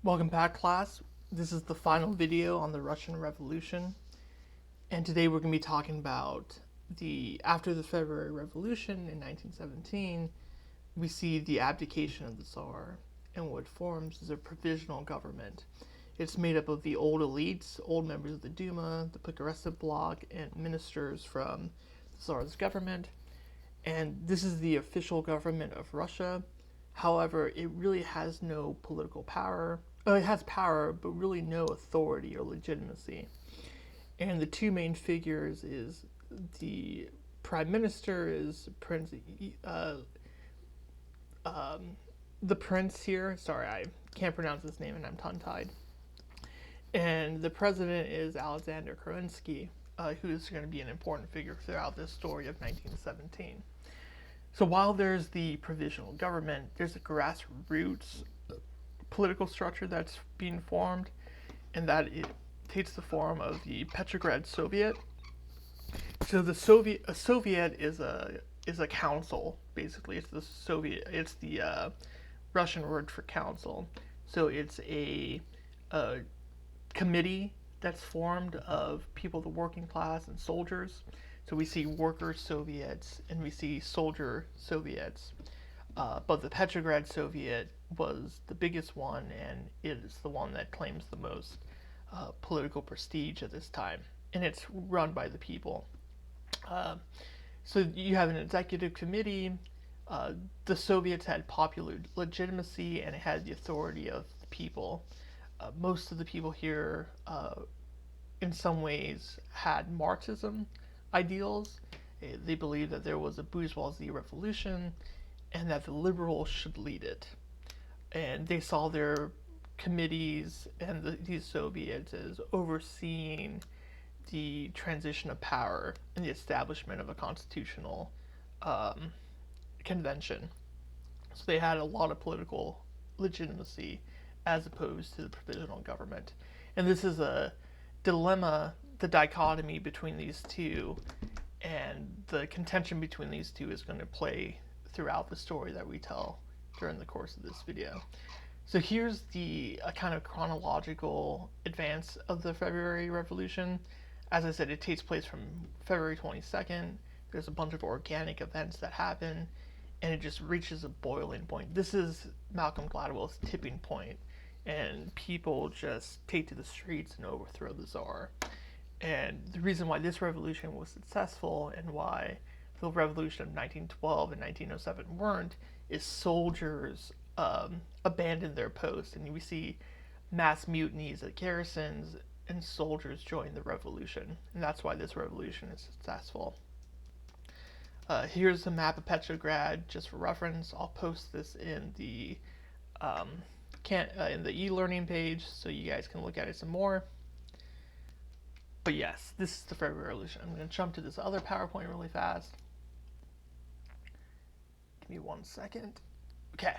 Welcome back, class. This is the final video on the Russian Revolution, and today we're going to be talking about after the February Revolution in 1917. We see the abdication of the Tsar, and what forms is a provisional government. It's made up of the old elites, old members of the Duma, the Progressive Bloc, and ministers from the Tsar's government. And this is the official government of Russia. However, it really has no political power. It has power, but really no authority or legitimacy. And the two main figures is the prime minister is the prince here. Sorry, I can't pronounce his name, and I'm tongue-tied. And the president is Alexander Kerensky, who is going to be an important figure throughout this story of 1917. So while there's the provisional government, there's a grassroots political structure that's being formed, and that it takes the form of the Petrograd Soviet. So a Soviet is a council, basically. It's the Russian word for council. So it's a committee that's formed of people of the working class and soldiers. So we see worker Soviets and we see soldier Soviets. But the Petrograd Soviet was the biggest one, and it is the one that claims the most political prestige at this time. And it's run by the people. Uh, so you have an executive committee. Uh, the Soviets had popular legitimacy, and it had the authority of the people. Most of the people here, in some ways, had Marxism ideals. They believed that there was a bourgeoisie revolution and that the liberals should lead it. And they saw their committees and these Soviets as overseeing the transition of power and the establishment of a constitutional um, convention. So they had a lot of political legitimacy as opposed to the provisional government. And this is a dilemma, the dichotomy between these two, and the contention between these two is going to play throughout the story that we tell during the course of this video. So here's the kind of chronological advance of the February Revolution. As I said, it takes place from February 22nd. There's a bunch of organic events that happen, and it just reaches a boiling point. This is Malcolm Gladwell's tipping point, and people just take to the streets and overthrow the Tsar. And the reason why this revolution was successful and why the revolution of 1912 and 1907 weren't is soldiers abandoned their posts, and we see mass mutinies at garrisons, and soldiers join the revolution, and that's why this revolution is successful. Here's a map of Petrograd, just for reference. I'll post this in the e-learning page so you guys can look at it some more. But yes, this is the February Revolution. I'm going to jump to this other PowerPoint really fast. Give me 1 second. Okay.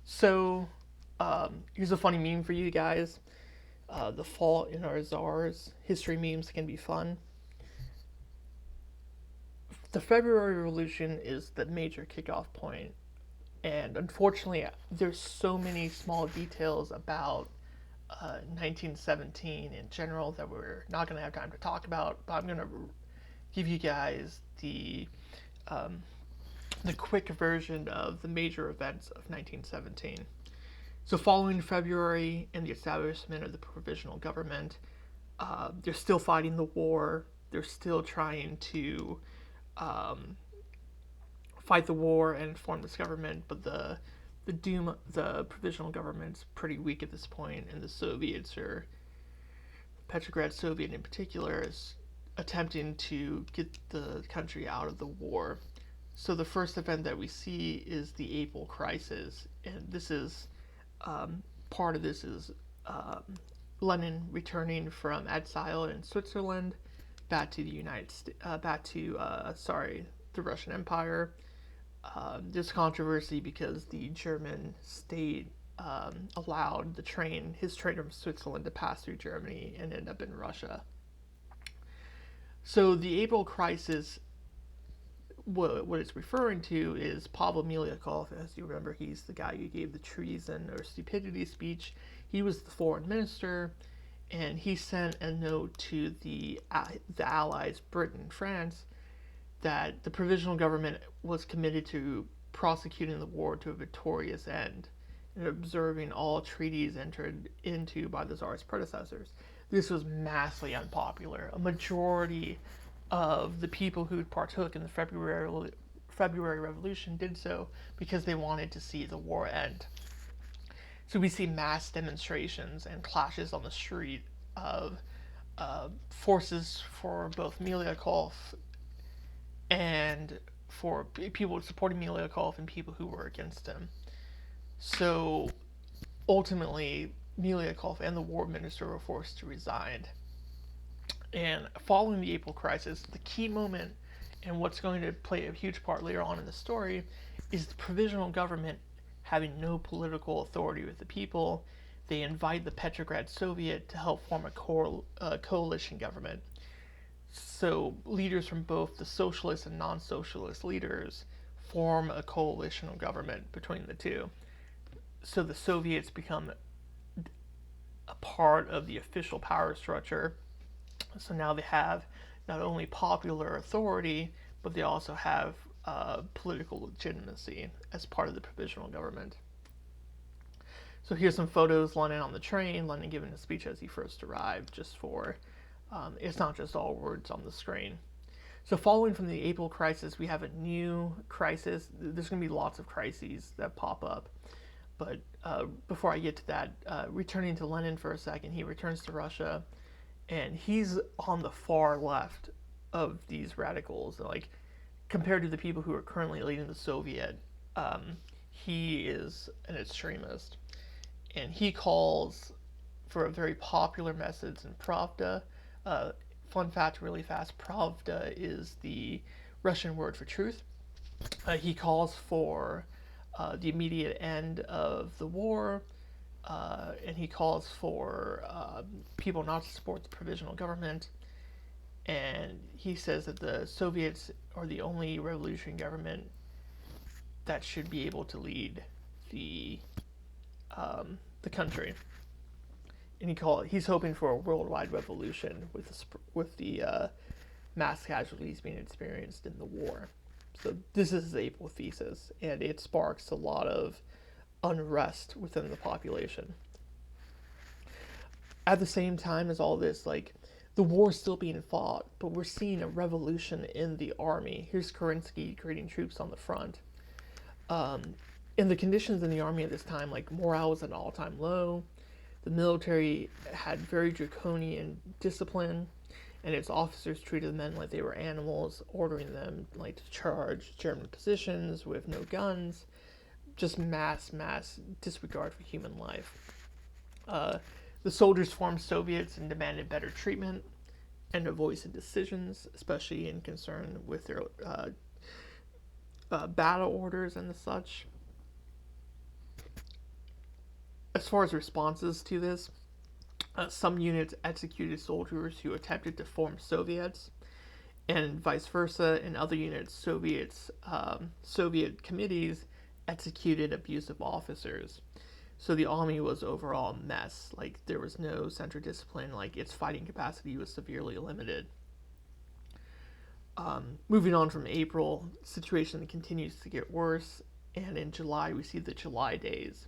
So here's a funny meme for you guys. The fault in our czars. History memes can be fun. The February Revolution is the major kickoff point, and unfortunately, there's so many small details about 1917 in general that we're not going to have time to talk about. But I'm going to give you guys the quick version of the major events of 1917. So, following February and the establishment of the provisional government, they're still fighting the war. They're still trying to fight the war and form this government, but the provisional government's pretty weak at this point, and the Soviets, or Petrograd Soviet in particular, is attempting to get the country out of the war. So the first event that we see is the April Crisis, and this is part of this is Lenin returning from exile in Switzerland back to the the Russian Empire. There's controversy because the German state allowed his train from Switzerland to pass through Germany and end up in Russia. So the April Crisis what it's referring to is Pavel Milyakov. As you remember, he's the guy who gave the treason or stupidity speech. He was the foreign minister, and he sent a note to the Allies, Britain and France, that the provisional government was committed to prosecuting the war to a victorious end and observing all treaties entered into by the Tsar's predecessors. This was massively unpopular. A majority of the people who partook in the February Revolution did so because they wanted to see the war end. So we see mass demonstrations and clashes on the street of forces for both Milyakov and for people supporting Milyakov and people who were against him. So ultimately, Milyakov and the war minister were forced to resign. And following the April crisis, the key moment and what's going to play a huge part later on in the story is the provisional government having no political authority with the people. They invite the Petrograd Soviet to help form a coalition government. So leaders from both the socialist and non-socialist leaders form a coalitional government between the two. So the Soviets become a part of the official power structure. So now they have not only popular authority, but they also have political legitimacy as part of the provisional government. So here's some photos, Lenin on the train, Lenin giving a speech as he first arrived, just for, it's not just all words on the screen. So following from the April crisis, we have a new crisis. There's going to be lots of crises that pop up. But before I get to that, returning to Lenin for a second, he returns to Russia, and he's on the far left of these radicals. Like, compared to the people who are currently leading the Soviet, he is an extremist. And he calls for a very popular message in Pravda. Fun fact, really fast, Pravda is the Russian word for truth. He calls for the immediate end of the war, and he calls for people not to support the provisional government. And he says that the Soviets are the only revolutionary government that should be able to lead the country. And he's hoping for a worldwide revolution with the mass casualties being experienced in the war. So this is his April thesis, and it sparks a lot of unrest within the population. At the same time as all this, like, the war is still being fought, but we're seeing a revolution in the army. Here's Kerensky creating troops on the front. And the conditions in the army at this time, like, morale was at an all-time low. The military had very draconian discipline, and its officers treated the men like they were animals, ordering them like to charge German positions with no guns. Just mass disregard for human life. The soldiers formed Soviets and demanded better treatment and a voice in decisions, especially in concern with their battle orders and the such. As far as responses to this, some units executed soldiers who attempted to form Soviets, and vice versa. In other units, Soviet committees executed abusive officers. So the army was overall a mess. Like, there was no central discipline. Like, its fighting capacity was severely limited. Moving on from April, the situation continues to get worse, and in July we see the July Days.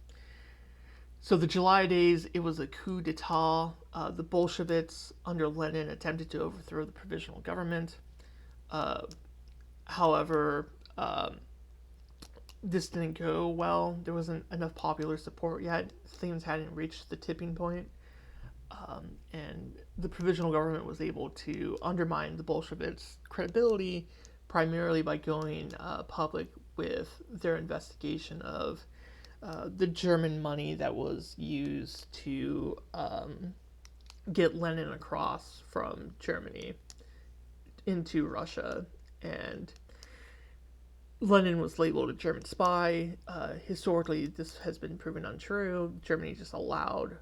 So the July Days, it was a coup d'etat. The Bolsheviks under Lenin attempted to overthrow the provisional government. However, this didn't go well. There wasn't enough popular support yet. Things hadn't reached the tipping point. And the provisional government was able to undermine the Bolsheviks' credibility primarily by going public with their investigation of the German money that was used to get Lenin across from Germany into Russia. And Lenin was labeled a German spy. Historically, this has been proven untrue. Germany just allowed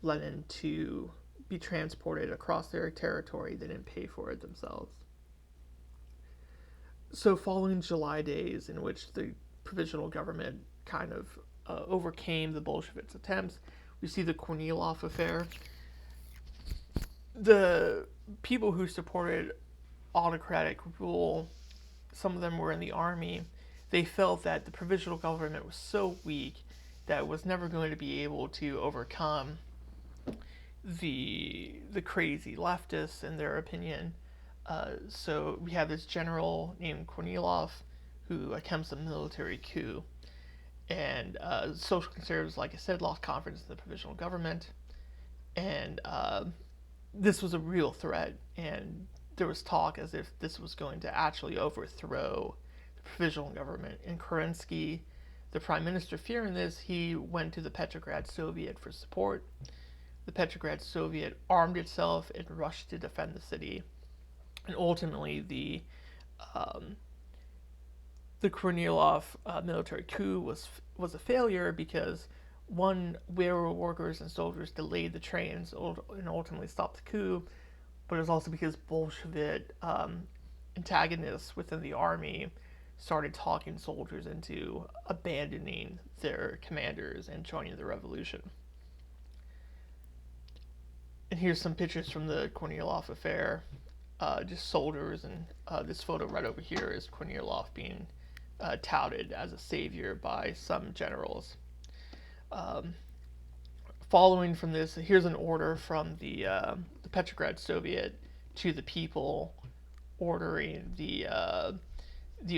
Lenin to be transported across their territory. They didn't pay for it themselves. So following July days, in which the provisional government kind of overcame the Bolsheviks' attempts, we see the Kornilov affair. The people who supported autocratic rule, some of them were in the army, they felt that the provisional government was so weak that it was never going to be able to overcome the crazy leftists, in their opinion. So we have this general named Kornilov who attempts a military coup. And social conservatives, like I said, lost confidence in the provisional government. And this was a real threat. And there was talk as if this was going to actually overthrow the provisional government. And Kerensky, the prime minister, fearing this, he went to the Petrograd Soviet for support. The Petrograd Soviet armed itself and rushed to defend the city. And ultimately, the Kornilov military coup was a failure because, one, railroad workers and soldiers delayed the trains and ultimately stopped the coup, but it was also because Bolshevik antagonists within the army started talking soldiers into abandoning their commanders and joining the revolution. And here's some pictures from the Kornilov affair. Just soldiers, and this photo right over here is Kornilov being touted as a savior by some generals. Following from this, here's an order from the Petrograd Soviet to the people, ordering the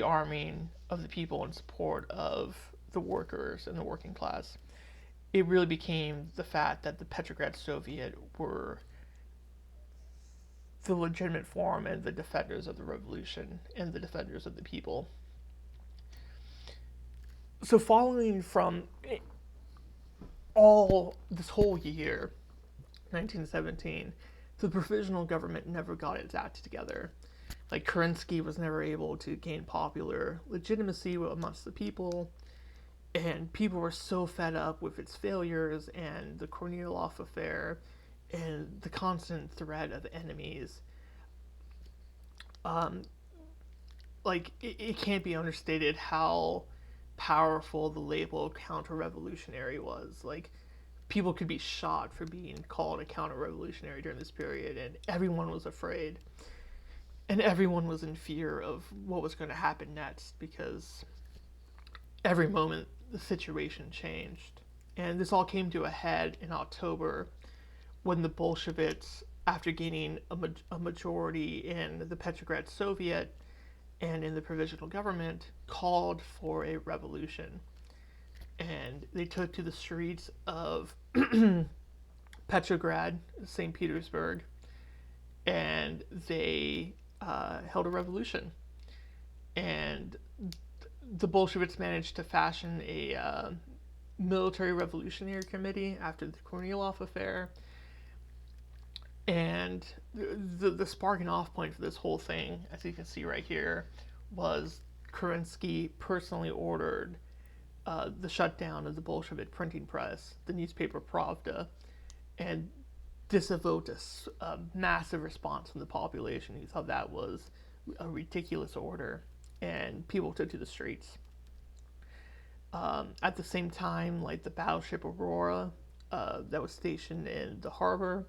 arming of the people in support of the workers and the working class. It really became the fact that the Petrograd Soviet were the legitimate form and the defenders of the revolution and the defenders of the people. So following from all this whole year, 1917, the provisional government never got its act together. Like, Kerensky was never able to gain popular legitimacy amongst the people, and people were so fed up with its failures and the Kornilov affair and the constant threat of enemies. It can't be understated how powerful the label counter-revolutionary was. Like, people could be shot for being called a counter-revolutionary during this period, and everyone was afraid. And everyone was in fear of what was going to happen next, because every moment the situation changed. And this all came to a head in October when the Bolsheviks, after gaining a majority in the Petrograd Soviet and in the provisional government, called for a revolution. And they took to the streets of Petrograd, St. Petersburg, and they held a revolution. And the Bolsheviks managed to fashion a military revolutionary committee after the Kornilov affair. And the sparking off point for this whole thing, as you can see right here, was Kerensky personally ordered the shutdown of the Bolshevik printing press, the newspaper Pravda, and this evoked a massive response from the population who thought that was a ridiculous order, and people took to the streets. At the same time, like, the battleship Aurora that was stationed in the harbor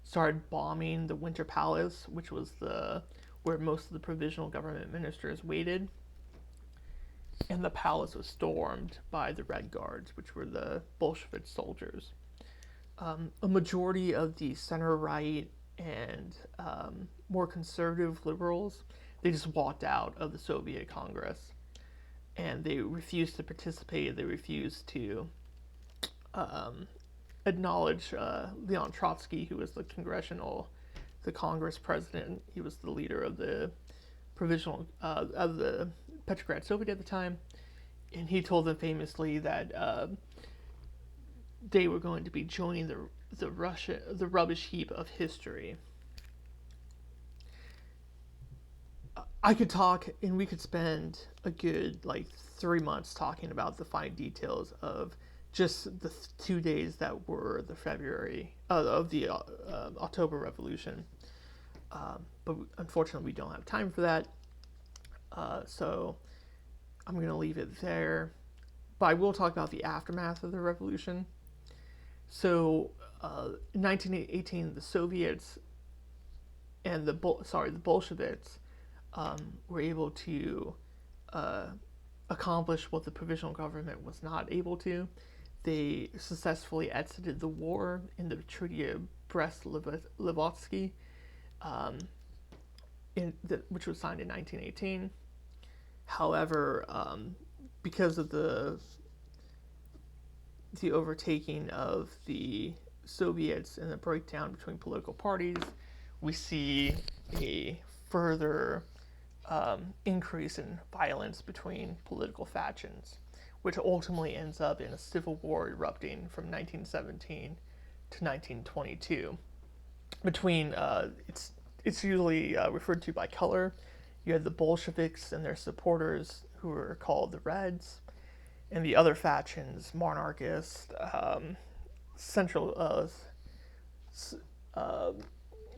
started bombing the Winter Palace, which was where most of the provisional government ministers waited. And the palace was stormed by the Red Guards, which were the Bolshevik soldiers. A majority of the center-right and more conservative liberals, they just walked out of the Soviet Congress. And they refused to participate. They refused to acknowledge Leon Trotsky, who was the Congress president. He was the leader of the of the Petrograd Soviet at the time, and he told them famously that they were going to be joining the rubbish heap of history. I could talk, and we could spend a good 3 months talking about the fine details of just the 2 days that were the October Revolution. But unfortunately, we don't have time for that. So I'm going to leave it there. But I will talk about the aftermath of the revolution. So in 1918, the Soviets and the Bolsheviks were able to uh, accomplish what the provisional government was not able to. They successfully exited the war in the Treaty of Brest-Litovsk, um, which was signed in 1918. However, because of the overtaking of the Soviets and the breakdown between political parties, we see a further increase in violence between political factions, which ultimately ends up in a civil war erupting from 1917 to 1922. Between it's usually referred to by color. You had the Bolsheviks and their supporters, who were called the Reds, and the other factions, monarchist, central uh,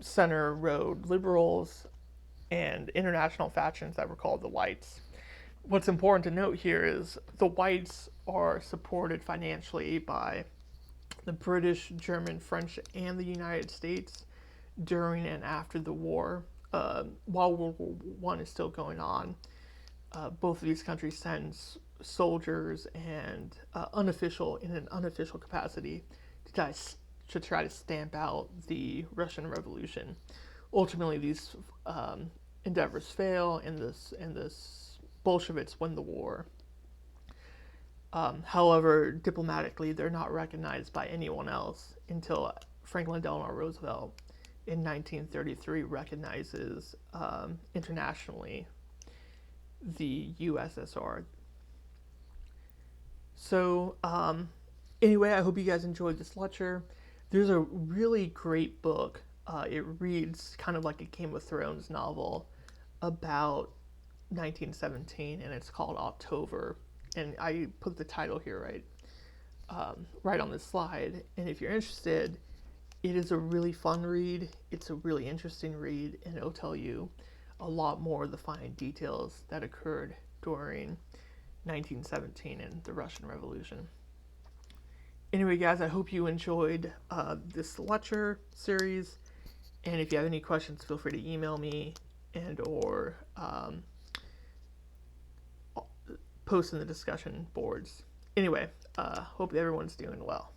center road liberals, and international factions that were called the Whites. What's important to note here is the Whites are supported financially by the British, German, French, and the United States during and after the war. While World War One is still going on, both of these countries send soldiers and in an unofficial capacity to try to stamp out the Russian Revolution. Ultimately, these endeavors fail, and this Bolsheviks win the war. However, diplomatically, they're not recognized by anyone else until Franklin Delano Roosevelt in 1933 recognizes internationally the USSR. So, anyway, I hope you guys enjoyed this lecture. There's a really great book. It reads kind of like a Game of Thrones novel about 1917, and it's called October. And I put the title here right on this slide. And if you're interested, it is a really fun read. It's a really interesting read, and it'll tell you a lot more of the fine details that occurred during 1917 and the Russian Revolution. Anyway, guys, I hope you enjoyed this lecture series. And if you have any questions, feel free to email me or post in the discussion boards. Anyway, hope everyone's doing well.